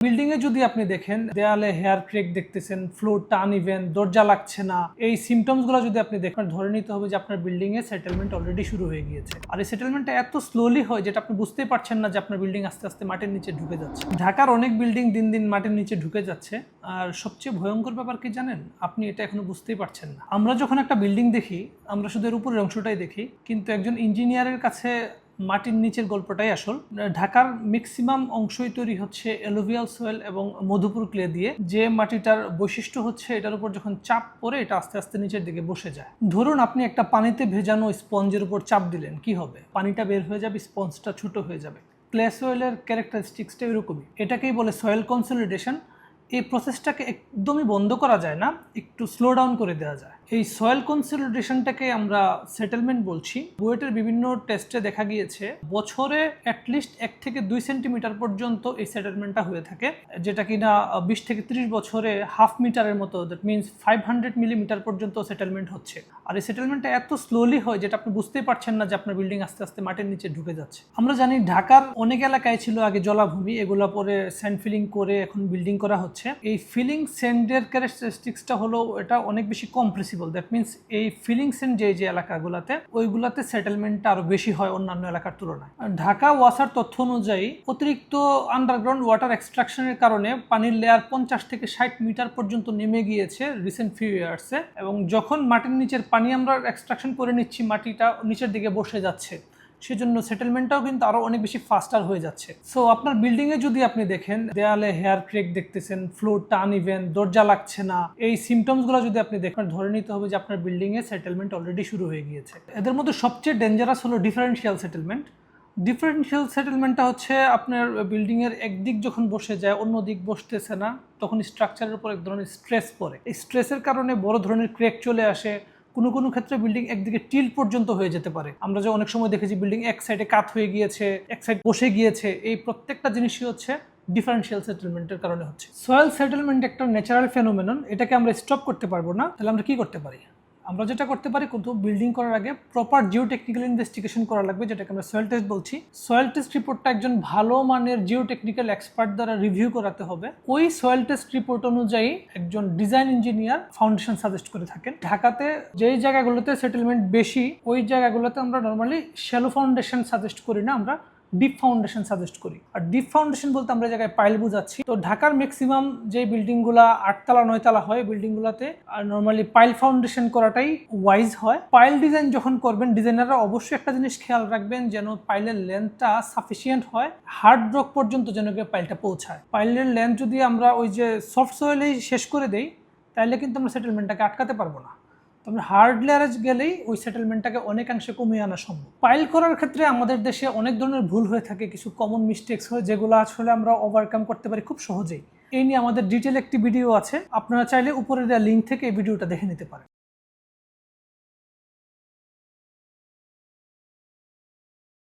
Building এ যদি আপনি দেখেন দেয়ালে হেয়ার ক্রেক দেখতেছেন, ফ্লোর টান ইভেন, দরজা লাগছে না, এই সিমটমস গুলো যদি আপনি দেখেন ধরে নিতে হবে যে আপনার বিল্ডিং এ সেটেলমেন্ট অলরেডি শুরু হয়ে গিয়েছে। আর এই সেটেলমেন্টটা এত স্লোলি হয় যেটা আপনি বুঝতেই পারছেন না যে আপনার বিল্ডিং আস্তে আস্তে মাটির নিচে ঢুকে যাচ্ছে। ঢাকার অনেক বিল্ডিং দিন দিন মাটির নিচে ঢুকে যাচ্ছে। আর সবচেয়ে ভয়ঙ্কর ব্যাপার কি জানেন, আপনি এটা এখনো বুঝতেই পারছেন না। আমরা যখন একটা বিল্ডিং দেখি আমরা শুধু এর উপরের অংশটাই দেখি, কিন্তু একজন ইঞ্জিনিয়ারের কাছে মাটির নিচের গল্পটাই আসল। ঢাকার ম্যাক্সিমাম অংশই তৈরি হচ্ছে এলুভিয়াল সোয়েল এবং মধুপুর ক্লে দিয়ে, যে মাটিটার বৈশিষ্ট্য হচ্ছে এটার উপর যখন চাপ পড়ে এটা আস্তে আস্তে নিচের দিকে বসে যায়। ধরুন আপনি একটা পানিতে ভেজানো স্পঞ্জের উপর চাপ দিলেন, কি হবে? পানিটা বের হয়ে যাবে, স্পঞ্জটা ছোট হয়ে যাবে। ক্লে সোয়েলের ক্যারেক্টারিস্টিক্সটা এরকমই। এটাকেই বলে সয়েল কনসলিডেশন। এই প্রসেসটাকে একদমই বন্ধ করা যায় না, একটু স্লো ডাউন করে দেওয়া যায়। এই সয়েল কনসলিডেশনটাকে আমরা সেটেলমেন্ট বলছি। বুয়েটের বিভিন্ন টেস্টে দেখা গিয়েছে বছরে অ্যাটলিস্ট 1 থেকে 2 সেন্টিমিটার পর্যন্ত এই সেটেলমেন্টটা হয়ে থাকে, যেটা কিনা 20 থেকে 30 বছরে হাফ মিটারের মতো, দ্যাট মিনস 500 মিলিমিটার পর্যন্ত সেটেলমেন্ট হচ্ছে। আর এই সেটেলমেন্টটা এত স্লোলি হয় যেটা আপনি বুঝতেই পারছেন না যে আপনার বিল্ডিং আস্তে আস্তে মাটির নিচে ঢুকে যাচ্ছে। আমরা জানি ঢাকার অনেক এলাকায় ছিল আগে জলাভূমি, এগুলা পরে স্যান্ড ফিলিং করে এখন বিল্ডিং করা হচ্ছে। এই ফিলিং স্যান্ডের ক্যারেক্টারিস্টিক্সটা হলো এটা অনেক বেশি কম্প্রেসিবল। দ্যাট মিনস এই ফিলিং স্যান্ড যে এলাকাগুলোতে, ওইগুলাতে সেটেলমেন্টটা আরো বেশি হয় অন্যান্য এলাকার তুলনায়। ঢাকা ওয়াসার তথ্য অনুযায়ী অতিরিক্ত আন্ডারগ্রাউন্ড ওয়াটার এক্সট্রাকশনের কারণে পানির লেয়ার 50 থেকে 60 মিটার পর্যন্ত নেমে গিয়েছে রিসেন্ট ফিউ ইয়ার্সে, এবং যখন মাটির নিচের পানি আমরা এক্সট্রাকশন করে নিচ্ছি মাটিটা নিচের দিকে বসে যাচ্ছে, সেজন্য সেটেলমেন্টটাও কিন্তু আরো অনেক বেশি ফাস্টার হয়ে যাচ্ছে। সো আপনার বিল্ডিং এ যদি আপনি দেখেন দেয়ালে হেয়ার ক্রেক দেখতেছেন, ফ্লোর টান ইভেন, দরজা লাগছে না, এই সিমটমস গুলো যদি আপনি দেখেন ধরে নিতে হবে যে আপনার বিল্ডিং এ সেটেলমেন্ট অলরেডি শুরু হয়ে গিয়েছে। এদের মধ্যে সবচেয়ে ডেঞ্জারাস হলো ডিফারেন্সিয়াল সেটেলমেন্ট। ডিফারেন্সিয়াল সেটেলমেন্টটা হচ্ছে আপনার বিল্ডিং এর একদিক যখন বসে যায় অন্য দিক বসতেছে না, তখন স্ট্রাকচারের উপর এক ধরনের স্ট্রেস পড়ে। এই স্ট্রেসের কারণে বড় ধরনের ক্রেক চলে আসে। কোনো ক্ষেত্রে বিল্ডিং একদিকে টিল পর্যন্ত হয়ে যেতে পারে। আমরা যে অনেক সময় দেখেছি বিল্ডিং এক সাইডে কাত হয়ে গিয়েছে, এক সাইড বসে গিয়েছে। এই প্রত্যেকটা জিনিসই হচ্ছে ডিফারেন্সিয়াল সেটেলমেন্টের কারণে হচ্ছে। সয়েল সেটেলমেন্ট একটা ন্যাচারাল ফেনোমেনন, এটাকে আমরা স্টপ করতে পারবো না। তাহলে আমরা কি করতে পারি? আমরা যেটা করতে পারি, কিন্তু বিল্ডিং করার আগে প্রপার জিওটেকনিক্যাল ইনভেস্টিগেশন করা লাগবে, যেটাকে আমরা সয়েল টেস্ট বলছি। সয়েল টেস্ট রিপোর্টটা একজন ভালো মানের জিওটেকনিক্যাল এক্সপার্ট দ্বারা রিভিউ করাতে হবে। ওই সয়েল টেস্ট রিপোর্ট অনুযায়ী একজন ডিজাইন ইঞ্জিনিয়ার ফাউন্ডেশন সাজেস্ট করে থাকেন। ঢাকাতে যেই জায়গাগুলোতে সেটেলমেন্ট বেশি, ওই জায়গাগুলোতে আমরা নর্মালি শ্যালো ফাউন্ডেশন সাজেস্ট করি না, আমরা ডিপ ফাউন্ডেশন সাজেস্ট করি। আর ডিপ ফাউন্ডেশন বলতে আমরা জায়গায় পাইল বুঝাচ্ছি। তো ঢাকার ম্যাক্সিমাম যে বিল্ডিংগুলো 8তলা 9তলা হয়, বিল্ডিংগুলোতে নর্মালি পাইল ফাউন্ডেশন করাটাই ওয়াইজ হয়। পাইল ডিজাইন যখন করবেন, ডিজাইনাররা অবশ্যই একটা জিনিস খেয়াল রাখবেন, যেন পাইলের লেন্থটা সাফিসিয়েন্ট হয়, হার্ড রক পর্যন্ত যেন পাইলটা পৌঁছায়। পাইলের লেন্থ যদি আমরা ওই যে সফট সয়েলেই শেষ করে দেই, তাহলে কিন্তু আমরা সেটেলমেন্টটাকে আটকাতে পারবো না। আমরা হার্ড লেয়ারে গেলেই ওই সেটেলমেন্টটাকে অনেকাংশে কমিয়ে আনা সম্ভব। পাইল করার ক্ষেত্রে আমাদের দেশে অনেক ধরনের ভুল হয়ে থাকে, কিছু কমন মিস্টেক্স হয় যেগুলো আসলে আমরা ওভারকাম করতে পারি খুব সহজেই। এই নিয়ে আমাদের ডিটেল একটি ভিডিও আছে, আপনারা চাইলে উপরে দেওয়া লিঙ্ক থেকে এই ভিডিওটা দেখে নিতে পারেন।